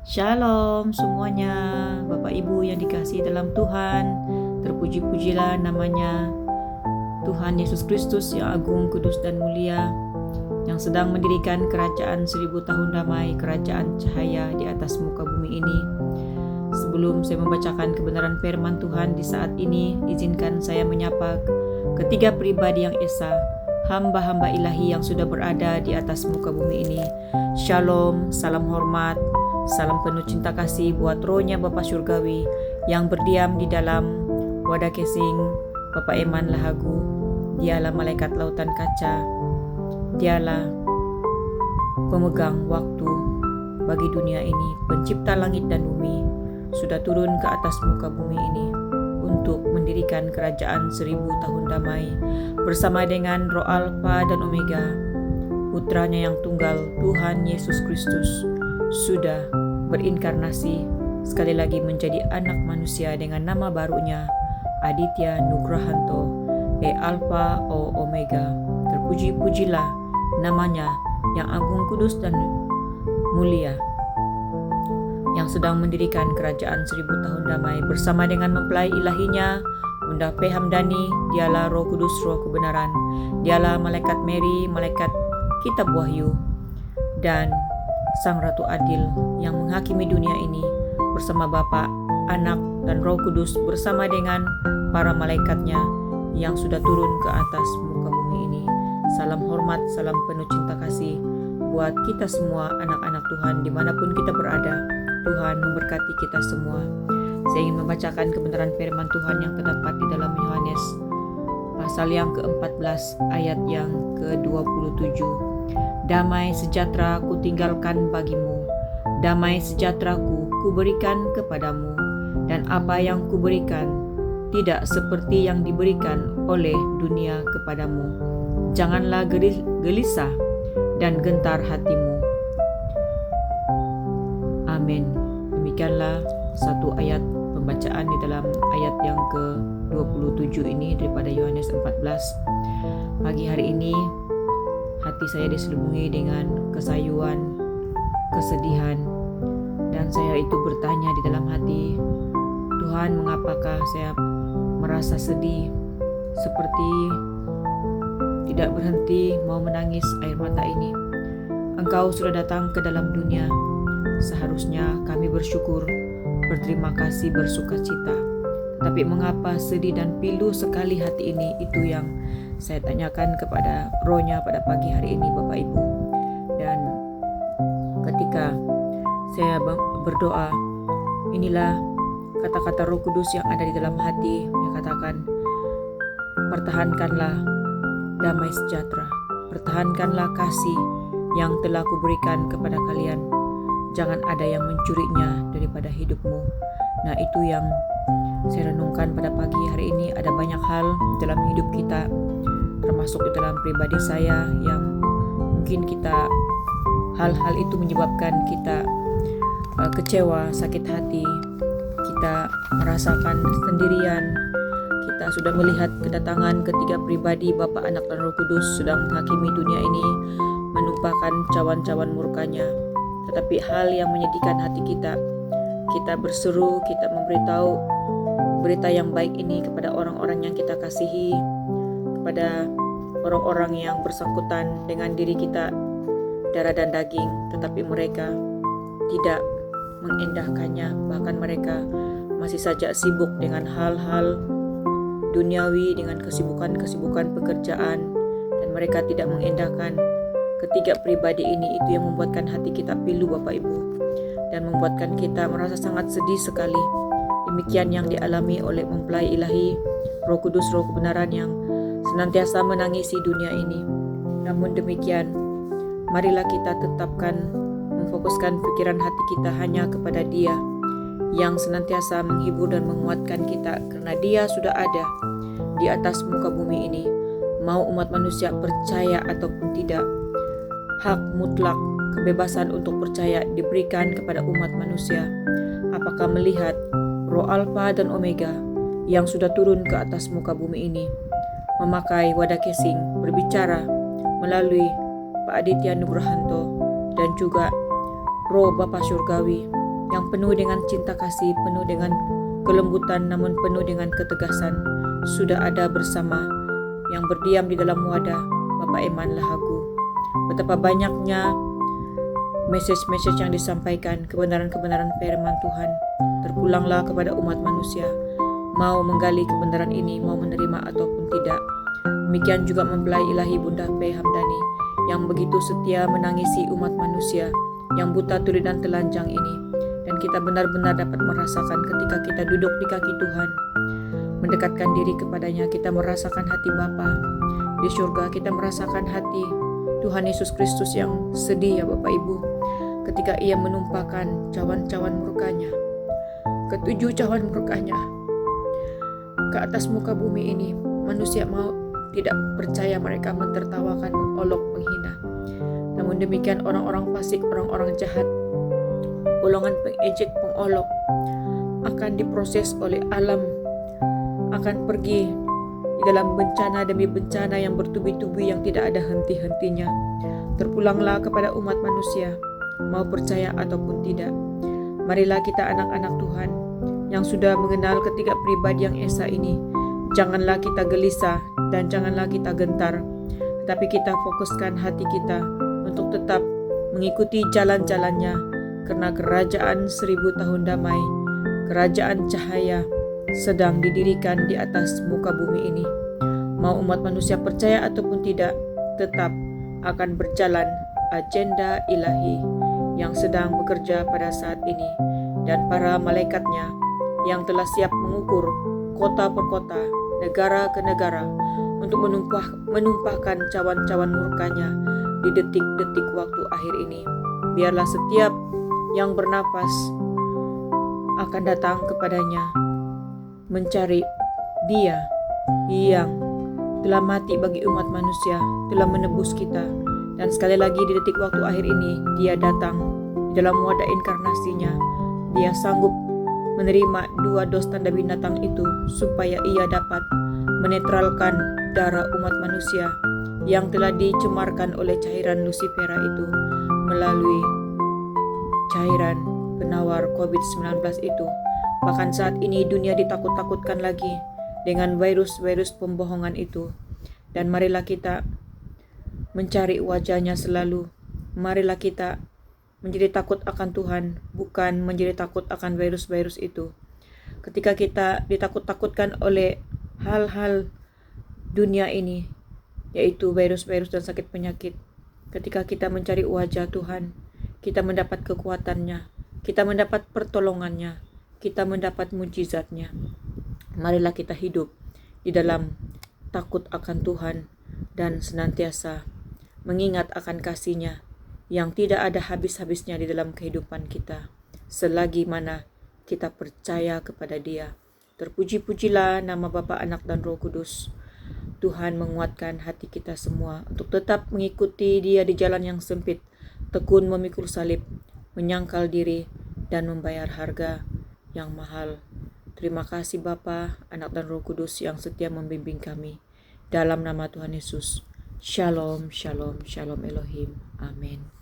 Shalom semuanya, Bapak Ibu yang dikasihi dalam Tuhan. Terpuji-pujilah namanya Tuhan Yesus Kristus yang agung, kudus dan mulia, yang sedang mendirikan kerajaan 1000 tahun damai, kerajaan cahaya di atas muka bumi ini. Sebelum saya membacakan kebenaran firman Tuhan di saat ini, izinkan saya menyapa ketiga pribadi yang esa, hamba-hamba ilahi yang sudah berada di atas muka bumi ini. Shalom, salam hormat, salam penuh cinta kasih buat rohnya Bapa Surgawi yang berdiam di dalam wadah casing Bapak Eman Lahagu. Dialah malaikat lautan kaca, dialah pemegang waktu bagi dunia ini, pencipta langit dan bumi, sudah turun ke atas muka bumi ini untuk mendirikan kerajaan 1000 tahun damai bersama dengan Roh Alfa dan Omega, putranya yang tunggal, Tuhan Yesus Kristus, sudah berinkarnasi sekali lagi menjadi anak manusia dengan nama barunya Aditya Nugrahanto, Alpha O Omega. Terpuji-pujilah namanya yang agung, kudus dan mulia, yang sedang mendirikan kerajaan 1000 tahun damai bersama dengan mempelai ilahinya Bunda P. Hamdani. Dialah Roh Kudus, Roh kebenaran, dialah malaikat Mary, malaikat kitab Wahyu, dan Sang Ratu Adil yang menghakimi dunia ini bersama Bapa, Anak, dan Roh Kudus bersama dengan para malaikatnya yang sudah turun ke atas muka bumi ini. Salam hormat, salam penuh cinta kasih buat kita semua anak-anak Tuhan dimanapun kita berada. Tuhan memberkati kita semua. Saya ingin membacakan kebenaran firman Tuhan yang terdapat di dalam Yohanes pasal yang ke-14 ayat yang ke-27. Damai sejahtera ku tinggalkan bagimu, damai sejahteraku ku berikan kepadamu, dan apa yang ku berikan tidak seperti yang diberikan oleh dunia kepadamu. Janganlah gelisah dan gentar hatimu. Amin. Demikianlah satu ayat pembacaan di dalam ayat yang ke-27 ini daripada Yohanes 14. Pagi hari ini hati saya diselubungi dengan kesayuan, kesedihan, dan saya itu bertanya di dalam hati, Tuhan, mengapakah saya merasa sedih, seperti tidak berhenti mau menangis air mata ini. Engkau sudah datang ke dalam dunia, seharusnya kami bersyukur, berterima kasih, bersuka cita. Tapi mengapa sedih dan pilu sekali hati ini? Itu yang saya tanyakan kepada rohnya pada pagi hari ini, Bapak Ibu. Dan ketika saya berdoa, inilah kata-kata Roh Kudus yang ada di dalam hati yang katakan, pertahankanlah damai sejahtera, pertahankanlah kasih yang telah kuberikan kepada kalian. Jangan ada yang mencurinya daripada hidupmu. Nah, itu yang saya renungkan pada pagi hari ini. Ada banyak hal dalam hidup kita, termasuk di dalam pribadi saya, yang mungkin hal-hal itu menyebabkan kita kecewa, sakit hati, kita merasakan sendirian. Kita sudah melihat kedatangan ketiga pribadi, Bapa, Anak, dan Roh Kudus sedang menghakimi dunia ini, menumpahkan cawan-cawan murkanya. Tetapi hal yang menyedihkan hati kita berseru, kita memberitahu berita yang baik ini kepada orang-orang yang kita kasihi, kepada orang-orang yang bersangkutan dengan diri kita, darah dan daging, tetapi mereka tidak mengindahkannya. Bahkan mereka masih saja sibuk dengan hal-hal duniawi, dengan kesibukan-kesibukan pekerjaan, dan mereka tidak mengindahkan ketiga pribadi ini. Itu yang membuatkan hati kita pilu, Bapak Ibu, dan membuatkan kita merasa sangat sedih sekali. Demikian yang dialami oleh mempelai ilahi, Roh Kudus, Roh kebenaran yang senantiasa menangisi dunia ini. Namun demikian, marilah kita tetapkan, memfokuskan pikiran hati kita hanya kepada Dia yang senantiasa menghibur dan menguatkan kita, karena Dia sudah ada di atas muka bumi ini. Mau umat manusia percaya ataupun tidak, hak mutlak kebebasan untuk percaya diberikan kepada umat manusia. Apakah melihat Roh Alfa dan Omega yang sudah turun ke atas muka bumi ini, memakai wadah casing, berbicara melalui Pak Aditya Nugrahanto dan juga Roh Bapa Surgawi yang penuh dengan cinta kasih, penuh dengan kelembutan, namun penuh dengan ketegasan, sudah ada bersama yang berdiam di dalam wadah Bapak Eman Lahagu. Betapa banyaknya message-message yang disampaikan, kebenaran-kebenaran firman Tuhan, terpulanglah kepada umat manusia, mau menggali kebenaran ini, mau menerima ataupun tidak. Demikian juga mempelai ilahi Bunda P. Hamdani, yang begitu setia menangisi umat manusia, yang buta tuli dan telanjang ini. Dan kita benar-benar dapat merasakan ketika kita duduk di kaki Tuhan, mendekatkan diri kepadanya, kita merasakan hati Bapa di surga, kita merasakan hati Tuhan Yesus Kristus yang sedih ya Bapak Ibu, ketika ia menumpahkan cawan-cawan murkanya, ketujuh cawan murkanya ke atas muka bumi ini. Manusia mau tidak percaya, mereka mentertawakan, mengolok, menghina. Namun demikian orang-orang fasik, orang-orang jahat, golongan pengejek, pengolok akan diproses oleh alam, akan pergi di dalam bencana demi bencana yang bertubi-tubi yang tidak ada henti-hentinya. Terpulanglah kepada umat manusia, mau percaya ataupun tidak. Marilah kita anak-anak Tuhan yang sudah mengenal ketiga pribadi yang esa ini, janganlah kita gelisah dan janganlah kita gentar, tetapi kita fokuskan hati kita untuk tetap mengikuti jalan-jalannya, karena kerajaan 1000 tahun damai, kerajaan cahaya sedang didirikan di atas muka bumi ini. Mau umat manusia percaya ataupun tidak, tetap akan berjalan agenda ilahi yang sedang bekerja pada saat ini, dan para malaikatnya yang telah siap mengukur kota per kota, negara ke negara, untuk menumpahkan cawan-cawan murkanya di detik-detik waktu akhir ini. Biarlah setiap yang bernapas akan datang kepadanya, mencari Dia yang telah mati bagi umat manusia, telah menebus kita. Dan sekali lagi di detik waktu akhir ini, Dia datang di dalam wadah inkarnasinya. Dia sanggup menerima 2 dos tanda binatang itu, supaya Ia dapat menetralkan darah umat manusia yang telah dicemarkan oleh cairan Lucifera itu, melalui cairan penawar COVID-19 itu. Bahkan saat ini dunia ditakut-takutkan lagi dengan virus-virus pembohongan itu. Dan marilah kita mencari wajahnya selalu. Marilah kita menjadi takut akan Tuhan, bukan menjadi takut akan virus-virus itu. Ketika kita ditakut-takutkan oleh hal-hal dunia ini, yaitu virus-virus dan sakit penyakit, ketika kita mencari wajah Tuhan, kita mendapat kekuatannya, kita mendapat pertolongannya, kita mendapat mujizatnya. Marilah kita hidup di dalam takut akan Tuhan dan senantiasa mengingat akan kasih-Nya yang tidak ada habis-habisnya di dalam kehidupan kita, selagi mana kita percaya kepada Dia. Terpuji-pujilah nama Bapa, Anak, dan Roh Kudus. Tuhan menguatkan hati kita semua untuk tetap mengikuti Dia di jalan yang sempit, tekun memikul salib, menyangkal diri, dan membayar harga yang mahal. Terima kasih Bapa, Anak, dan Roh Kudus yang setia membimbing kami. Dalam nama Tuhan Yesus. Shalom, shalom, shalom Elohim. Amin.